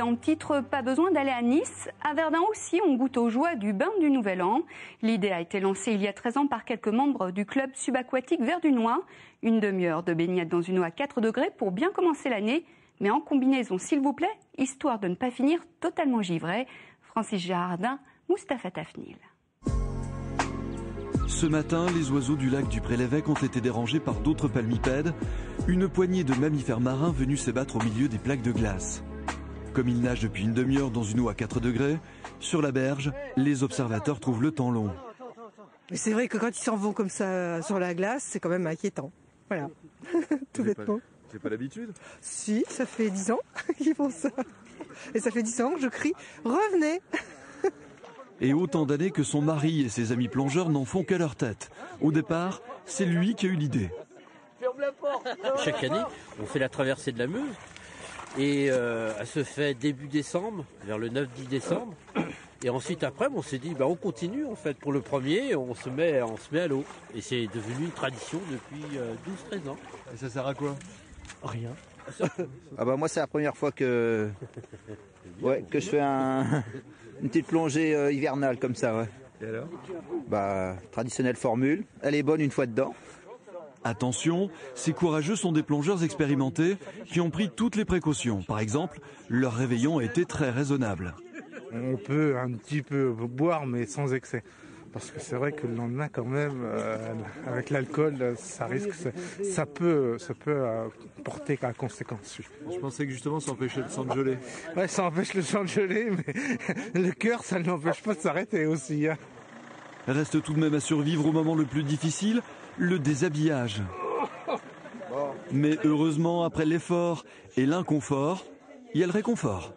En titre, pas besoin d'aller à Nice. À Verdun aussi, on goûte aux joies du bain du Nouvel An. L'idée a été lancée il y a 13 ans par quelques membres du club subaquatique verdunois. Une demi-heure de baignade dans une eau à 4 degrés pour bien commencer l'année. Mais en combinaison, s'il vous plaît, histoire de ne pas finir totalement givré. Francis Gérardin, Mustapha Tafnil. Ce matin, les oiseaux du lac du Pré-l'Évêque ont été dérangés par d'autres palmipèdes, une poignée de mammifères marins venus s'ébattre au milieu des plaques de glace. Comme ils nagent depuis une demi-heure dans une eau à 4 degrés, sur la berge, les observateurs trouvent le temps long. Mais c'est vrai que quand ils s'en vont comme ça sur la glace, c'est quand même inquiétant. Voilà, tout bêtement. C'est pas l'habitude? Si, ça fait 10 ans qu'ils font ça. Et ça fait 10 ans que je crie « Revenez !» Et autant d'années que son mari et ses amis plongeurs n'en font qu'à leur tête. Au départ, c'est lui qui a eu l'idée. Chaque année, on fait la traversée de la Meuse. Et elle se fait début décembre, vers le 9-10 décembre. Et ensuite après, on s'est dit, on continue en fait. Pour le premier, on se met à l'eau. Et c'est devenu une tradition depuis 12-13 ans. Et ça sert à quoi? Rien. Moi c'est la première fois que je fais une petite plongée hivernale comme ça. Ouais. Et alors? Traditionnelle formule. Elle est bonne une fois dedans. Attention, ces courageux sont des plongeurs expérimentés qui ont pris toutes les précautions. Par exemple, leur réveillon a été très raisonnable. On peut un petit peu boire, mais sans excès. Parce que c'est vrai que le lendemain, quand même, avec l'alcool, ça risque, ça peut porter à conséquence. Je pensais que justement ça empêchait le sang de geler. Ouais, ça empêche le sang de geler, mais le cœur, ça ne l'empêche pas de s'arrêter aussi. Hein. Reste tout de même à survivre au moment le plus difficile, le déshabillage. Mais heureusement, après l'effort et l'inconfort, il y a le réconfort.